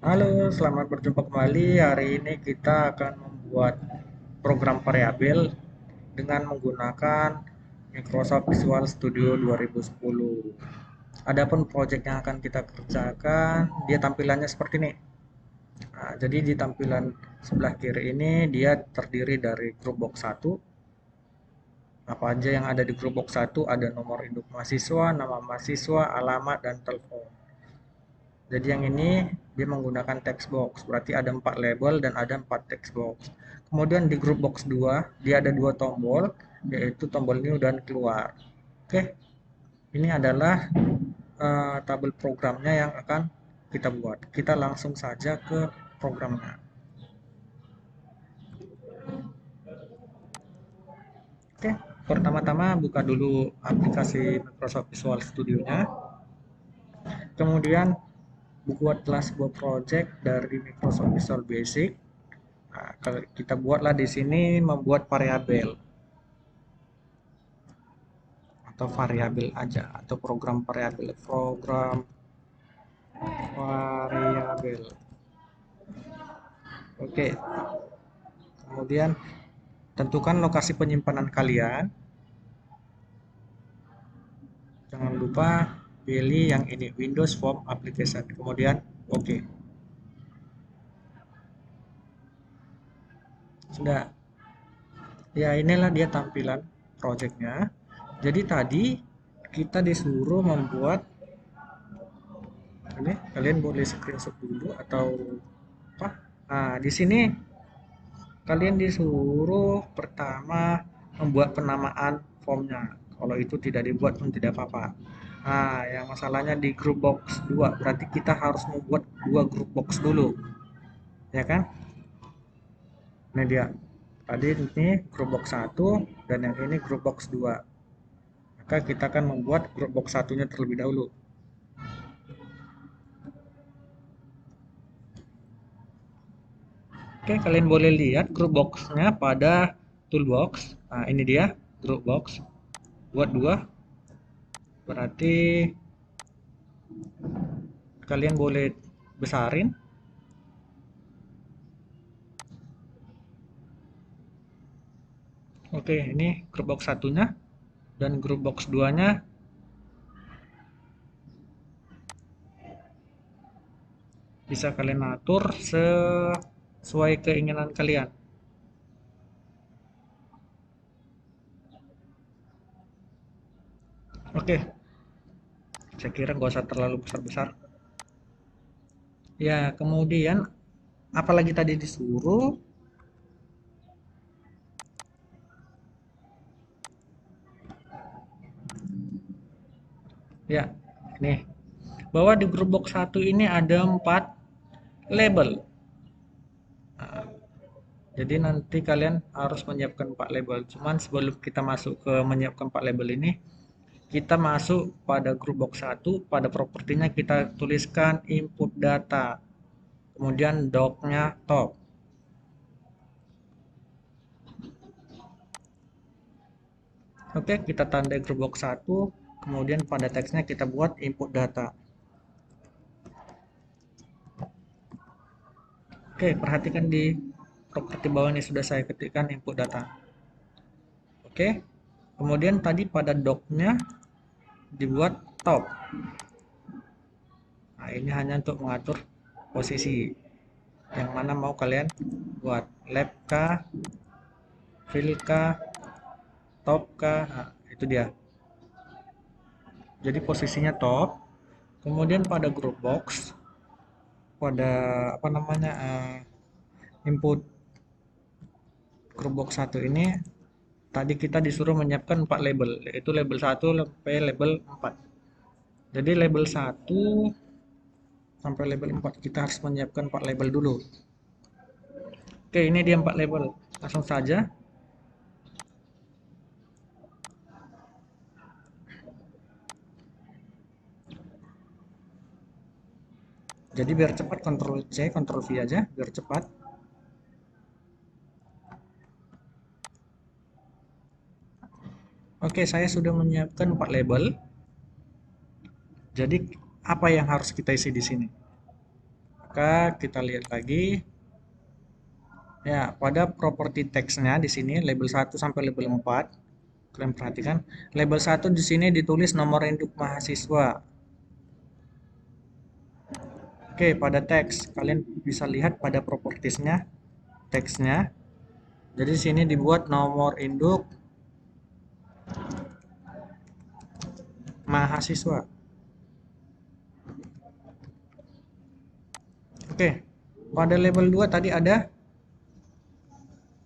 Halo, selamat berjumpa kembali. Hari ini kita akan membuat program variabel dengan menggunakan Microsoft Visual Studio 2010. Adapun proyek yang akan kita kerjakan, dia tampilannya seperti ini. Nah, jadi di tampilan sebelah kiri ini dia terdiri dari grup box 1. Apa aja yang ada di grup box 1? Ada nomor induk mahasiswa, nama mahasiswa, alamat, dan telepon. Jadi yang ini dia menggunakan text box, berarti ada 4 label dan ada 4 text box. Kemudian di group box 2 dia ada 2 tombol, yaitu tombol new dan keluar. Oke, ini adalah tabel programnya yang akan kita buat. Kita langsung saja ke programnya. Oke, pertama-tama buka dulu aplikasi Microsoft Visual Studio-nya. Kemudian buatlah sebuah project dari Microsoft Visual Basic. Nah, kalau kita buatlah di sini membuat variabel atau variabel aja atau program variabel. Oke, kemudian tentukan lokasi penyimpanan kalian. Jangan lupa pilih yang ini Windows Form Application. Kemudian oke. Sudah. Ya, inilah dia tampilan projectnya. Jadi tadi kita disuruh membuat ini, kalian boleh screenshot dulu atau apa. Nah, di sini kalian disuruh pertama membuat penamaan formnya. Kalau itu tidak dibuat pun tidak apa-apa. Nah, yang masalahnya di group box 2, berarti kita harus membuat dua group box dulu, ya kan? Ini dia. Tadi ini group box 1 dan yang ini group box 2. Maka kita akan membuat group box satunya terlebih dahulu. Oke, kalian boleh lihat group box-nya pada toolbox. Nah, ini dia group box. Buat dua, berarti kalian boleh besarin. Oke, ini group box satunya dan group box 2-nya bisa kalian atur sesuai keinginan kalian. Oke, saya kira nggak usah terlalu besar-besar. Ya, kemudian apalagi tadi disuruh, ya, nih, bahwa di group box 1 ini ada 4 label. Nah, jadi nanti kalian harus menyiapkan 4 label. Cuman sebelum kita masuk ke menyiapkan 4 label ini, kita masuk pada group box 1, pada propertinya kita tuliskan input data. Kemudian doc-nya top. Oke, kita tandai group box 1, kemudian pada teksnya kita buat input data. Oke, perhatikan di properti bawah ini sudah saya ketikkan input data. Oke, kemudian tadi pada doc-nya dibuat top. Nah, ini hanya untuk mengatur posisi yang mana mau kalian buat, lab kah, fill kah, top kah. Nah, itu dia. Jadi posisinya top. Kemudian pada group box, pada apa namanya input group box 1 ini tadi kita disuruh menyiapkan 4 label, yaitu label 1 sampai label 4. Jadi label 1 sampai label 4 kita harus menyiapkan 4 label dulu. Oke, ini dia 4 label. Langsung saja. Jadi biar cepat Ctrl C, Ctrl V aja biar cepat. Oke, saya sudah menyiapkan 4 label. Jadi apa yang harus kita isi di sini? Maka kita lihat lagi. Ya, pada properti teksnya di sini label 1 sampai label 4. Kalian perhatikan, label 1 di sini ditulis nomor induk mahasiswa. Oke, pada teks kalian bisa lihat pada propertiesnya teksnya. Jadi di sini dibuat nomor induk mahasiswa. Oke, pada label 2 tadi ada,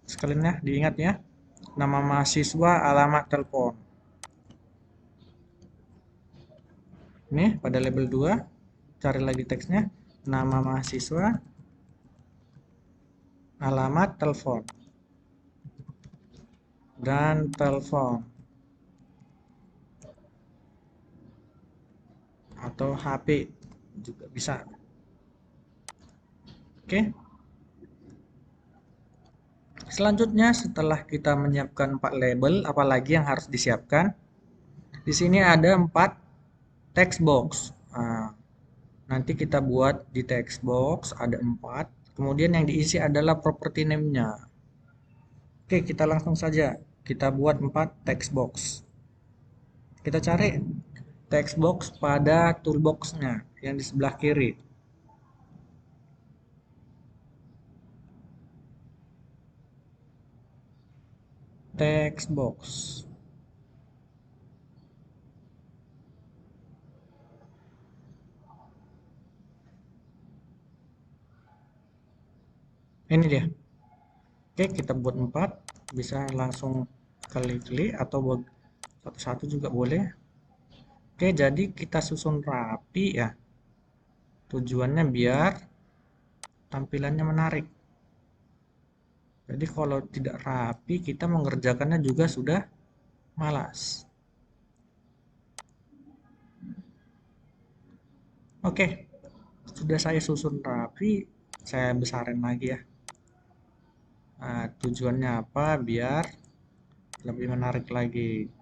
sekalian ya, diingat ya, nama mahasiswa, alamat telepon. Ini pada label 2, cari lagi teksnya, nama mahasiswa, alamat telepon, dan telepon atau HP juga bisa. Oke. Selanjutnya setelah kita menyiapkan 4 label, apalagi yang harus disiapkan? Di sini ada 4 text box. Nah, nanti kita buat di text box ada 4. Kemudian yang diisi adalah property name-nya. Oke, kita langsung saja. Kita buat 4 text box. Kita cari text box pada toolbox-nya yang di sebelah kiri. Text box. Ini dia. Oke, kita buat 4. Bisa langsung klik-klik atau buat satu-satu juga boleh. Oke, jadi kita susun rapi ya. Tujuannya biar tampilannya menarik. Jadi kalau tidak rapi, kita mengerjakannya juga sudah malas. Oke, sudah saya susun rapi, saya besarin lagi ya. Nah, tujuannya apa? Biar lebih menarik lagi.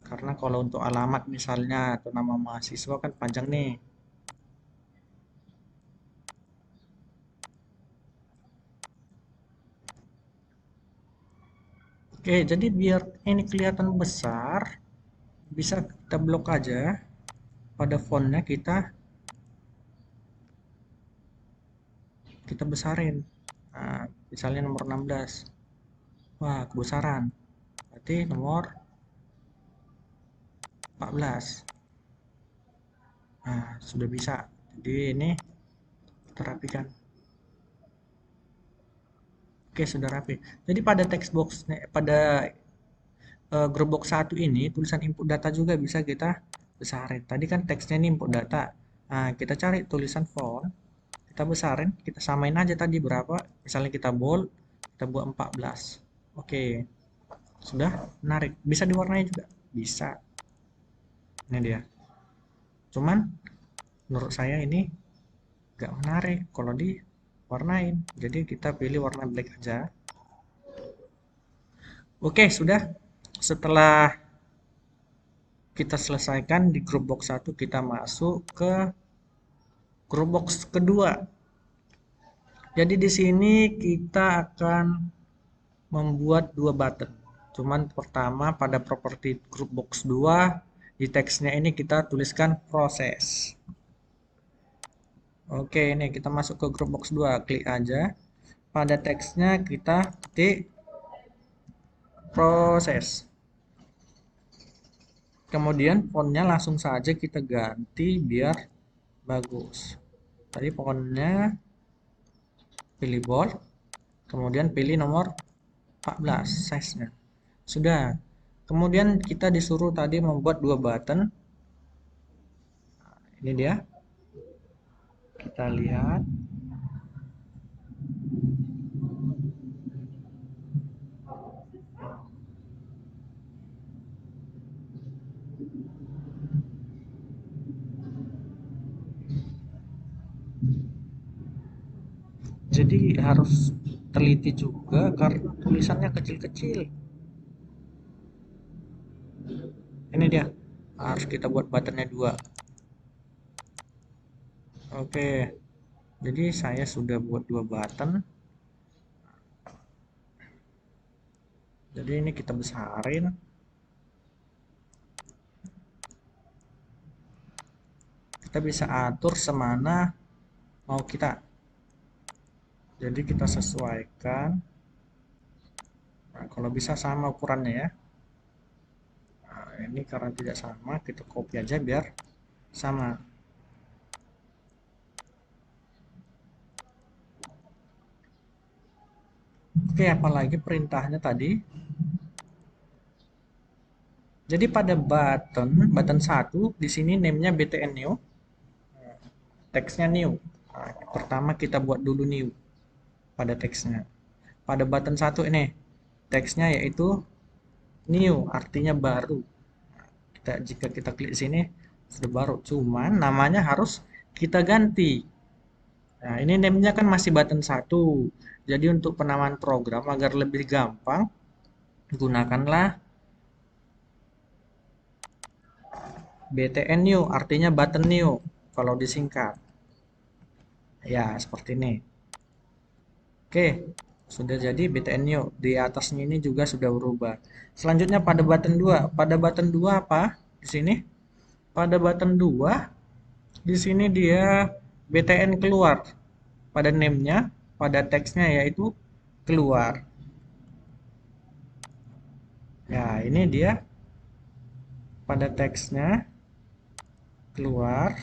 Karena kalau untuk alamat misalnya atau nama mahasiswa kan panjang nih. Oke, jadi biar ini kelihatan besar, bisa kita blok aja. Pada fontnya kita besarin. Nah, misalnya nomor 16. Wah, kebesaran. Berarti nomor 14. Nah, sudah bisa. Jadi ini kita rapikan. Oke, sudah rapi. Jadi pada text box pada group box 1 ini tulisan input data juga bisa kita besarin. Tadi kan teksnya ini input data. Nah, kita cari tulisan font, kita besarin, kita samain aja tadi berapa. Misalnya kita bold, kita buat 14. Oke. Sudah menarik. Bisa diwarnai juga. Bisa. Ini dia. Cuman menurut saya ini gak menarik kalau diwarnain. Jadi kita pilih warna black aja. Oke, sudah. Setelah kita selesaikan di group box 1, kita masuk ke group box kedua. Jadi di sini kita akan membuat 2 button. Cuman pertama pada properti group box 2 di teksnya ini kita tuliskan proses. Oke, ini kita masuk ke group box 2, klik aja. Pada teksnya kita ketik proses. Kemudian fontnya langsung saja kita ganti biar bagus. Tadi fontnya pilih bold, kemudian pilih nomor 14 size-nya. Sudah. Kemudian kita disuruh tadi membuat 2 button. Ini dia. Kita lihat. Jadi harus teliti juga karena tulisannya kecil-kecil. Ini dia. Harus kita buat buttonnya 2. Oke, jadi saya sudah buat 2 button. Jadi ini kita besarin. Kita bisa atur semana mau kita. Jadi kita sesuaikan. Nah, kalau bisa sama ukurannya ya. Nah, ini karena tidak sama, kita copy aja biar sama. Oke, apalagi perintahnya tadi. Jadi pada button 1 di sini name-nya btn new, teksnya new. Nah, pertama kita buat dulu new pada teksnya. Pada button 1 ini teksnya yaitu new, artinya baru. Jika kita klik sini sudah baru, cuman namanya harus kita ganti. Nah, ini name-nya kan masih button 1. Jadi untuk penamaan program agar lebih gampang, gunakanlah btn new, artinya button new kalau disingkat. Ya, seperti ini. Oke, sudah jadi btn new. Di atasnya ini juga sudah berubah. Selanjutnya pada button 2. Pada button 2 apa? Di sini. Pada button 2, di sini dia btn keluar. Pada name-nya, pada teksnya yaitu keluar. Ya, ini dia pada teksnya keluar.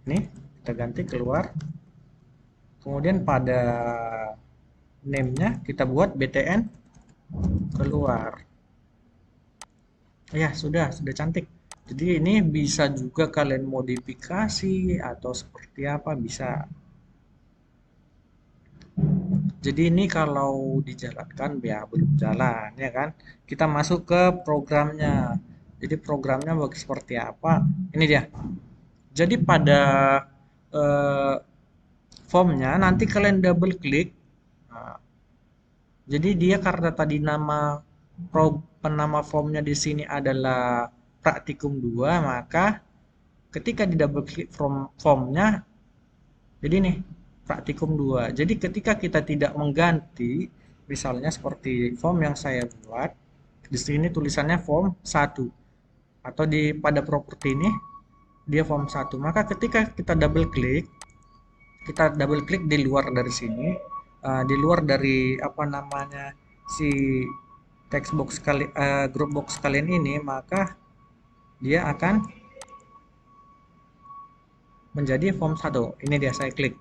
Nih, kita ganti keluar. Kemudian pada name-nya kita buat btn keluar. Ya, sudah cantik. Jadi ini bisa juga kalian modifikasi atau seperti apa bisa. Jadi ini kalau dijalankan ya belum jalan ya kan. Kita masuk ke programnya. Jadi programnya seperti apa? Ini dia. Jadi pada eh, formnya nanti kalian double klik. Nah, jadi dia karena tadi nama penama formnya di sini adalah praktikum 2, maka ketika di double klik formnya, jadi nih praktikum 2. Jadi ketika kita tidak mengganti, misalnya seperti form yang saya buat, di sini tulisannya form 1 atau di pada properti ini dia form 1. Maka ketika kita double klik di luar dari sini, di luar dari apa namanya si text box group box kalian ini, maka dia akan menjadi form 1. Ini dia, saya klik.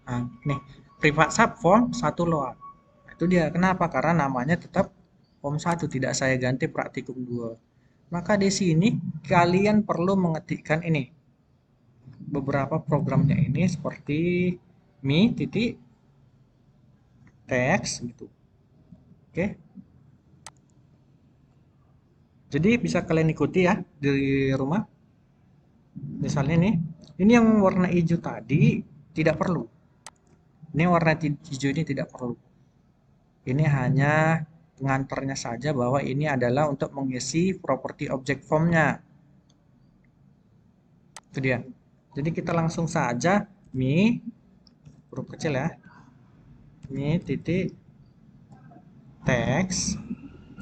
Nah, nih, private sub form 1 load. Nah, itu dia. Kenapa? Karena namanya tetap form 1, tidak saya ganti praktikum 2. Maka di sini kalian perlu mengetikkan ini. Beberapa programnya ini seperti mi titik text gitu. Oke. Jadi bisa kalian ikuti ya di rumah. Misalnya nih, ini yang warna hijau tadi tidak perlu. Ini warna hijau ini tidak perlu. Ini hanya pengantarnya saja bahwa ini adalah untuk mengisi properti object formnya. Itu dia. Jadi kita langsung saja mi huruf kecil ya. Mi titik text.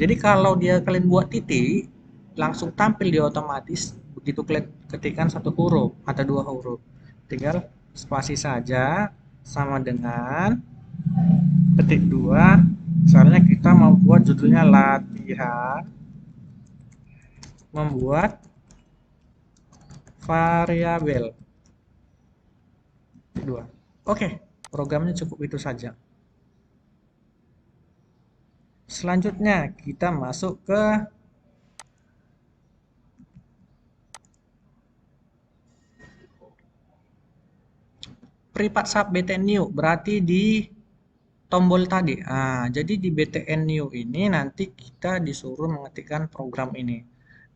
Jadi kalau dia kalian buat titik, langsung tampil di otomatis begitu kalian ketikkan satu huruf atau 2 huruf. Tinggal spasi saja sama dengan ketik 2. Misalnya kita mau buat judulnya latihan membuat variabel 2. Oke, programnya cukup itu saja. Selanjutnya kita masuk ke private sub btn new, berarti di tombol tadi. Nah, jadi di btn new ini nanti kita disuruh mengetikkan program ini.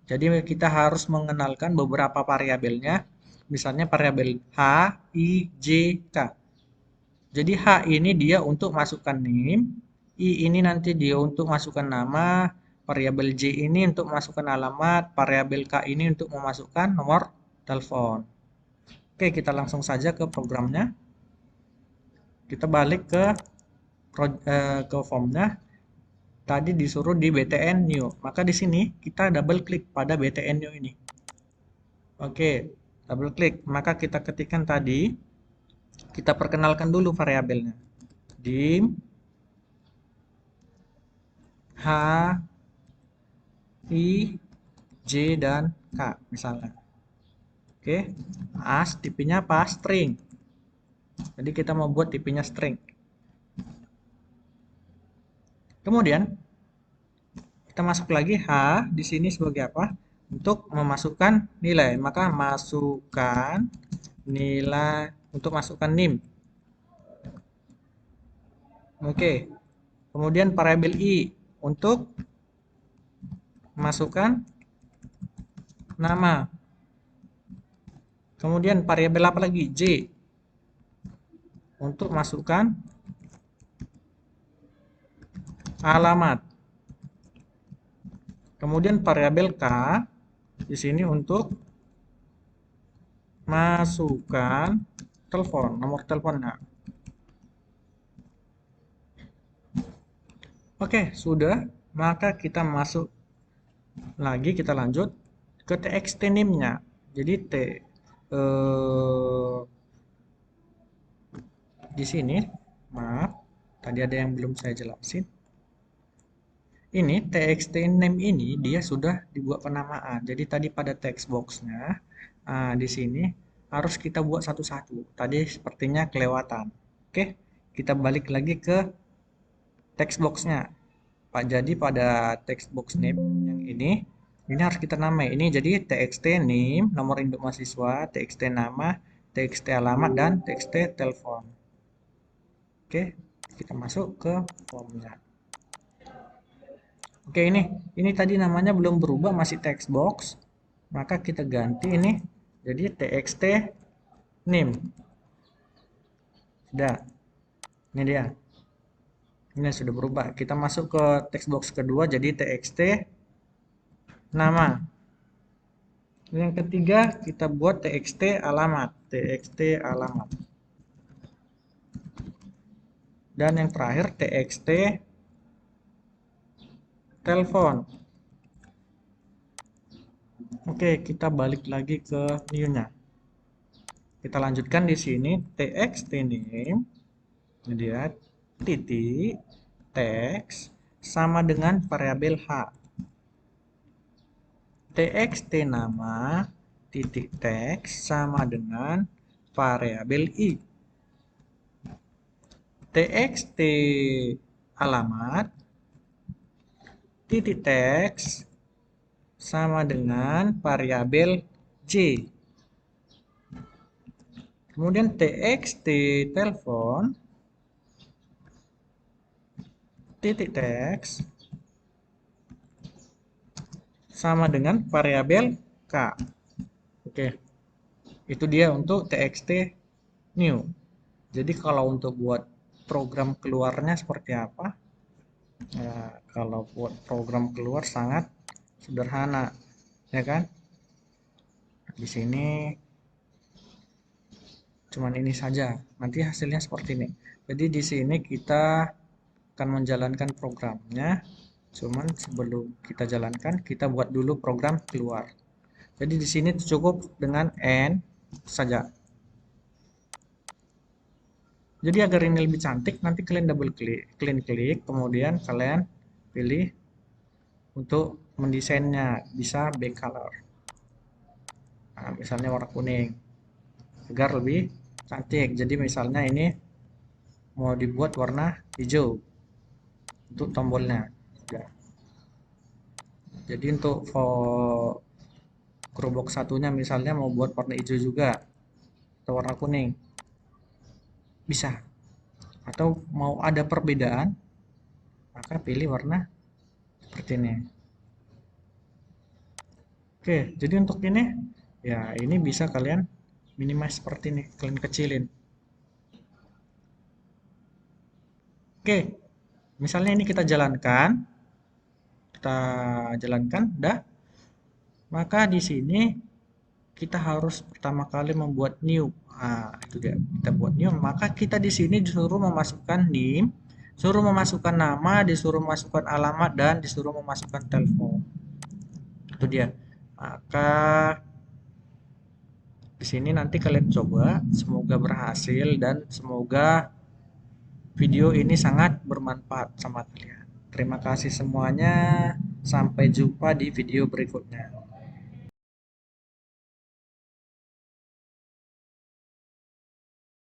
Jadi kita harus mengenalkan beberapa variabelnya, misalnya variabel H, I, J, K. Jadi H ini dia untuk masukkan name, I ini nanti dia untuk masukkan nama, variabel J ini untuk masukkan alamat, variabel K ini untuk memasukkan nomor telepon. Oke, kita langsung saja ke programnya. Kita balik ke formnya. Tadi disuruh di btn new, maka di sini kita double klik pada btn new ini. Oke, double klik, maka kita ketikkan tadi, kita perkenalkan dulu variabelnya. Dim H, I, J, dan K misalnya. Oke, as tipenya apa? String. Jadi kita mau buat tipenya string. Kemudian kita masuk lagi H di sini sebagai apa? Untuk memasukkan nilai. Maka masukkan nilai untuk masukkan NIM. Oke. Kemudian variabel I untuk masukkan nama. Kemudian variabel apa lagi? J untuk masukkan alamat. Kemudian variabel K di sini untuk masukkan telepon, nomor teleponnya. Oke, sudah. Maka kita masuk lagi, kita lanjut ke txt name-nya. Jadi di sini, maaf, tadi ada yang belum saya jelasin. Ini txt name ini dia sudah dibuat penamaan. Jadi tadi pada text box-nya, di sini harus kita buat satu-satu. Tadi sepertinya kelewatan. Oke, kita balik lagi ke text box-nya. Pak, jadi pada text box name yang ini harus kita namai. Ini jadi txt name, nomor induk mahasiswa, txt nama, txt alamat, dan txt telepon. Oke, kita masuk ke formnya. Oke, ini tadi namanya belum berubah, masih text box. Maka kita ganti ini jadi txt name. Sudah. Ini dia. Ini sudah berubah. Kita masuk ke text box kedua jadi txt nama. Yang ketiga kita buat txt alamat, dan yang terakhir txt telepon. Oke, kita balik lagi ke new-nya. Kita lanjutkan di sini txt name, dia titik text sama dengan variabel h. Txt nama titik text sama dengan variabel i. Txt alamat titik text sama dengan variabel j. Kemudian txt telepon titik text sama dengan variabel k. Oke, itu dia untuk txt new. Jadi kalau untuk buat program keluarnya seperti apa? Ya, kalau buat program keluar sangat sederhana, ya kan? Di sini cuman ini saja. Nanti hasilnya seperti ini. Jadi di sini kita akan menjalankan programnya. Cuman sebelum kita jalankan, kita buat dulu program keluar. Jadi di sini cukup dengan N saja. Jadi agar ini lebih cantik, nanti kalian double klik, kemudian kalian pilih untuk mendesainnya, bisa back color. Nah, misalnya warna kuning, agar lebih cantik. Jadi misalnya ini mau dibuat warna hijau untuk tombolnya. Jadi untuk gerobak satunya misalnya mau buat warna hijau juga atau warna kuning, bisa. Atau mau ada perbedaan, maka pilih warna seperti ini. Oke, jadi untuk ini ya ini bisa kalian minimize seperti ini, kalian kecilin. Oke, misalnya ini kita jalankan, udah. Maka di sini kita harus pertama kali membuat new. Nah, itu dia. Kita buat new, maka kita di sini disuruh memasukkan NIM, suruh memasukkan nama, disuruh memasukkan alamat, dan disuruh memasukkan telepon. Itu dia. Maka di sini nanti kalian coba, semoga berhasil dan semoga video ini sangat bermanfaat sama kalian. Terima kasih semuanya. Sampai jumpa di video berikutnya.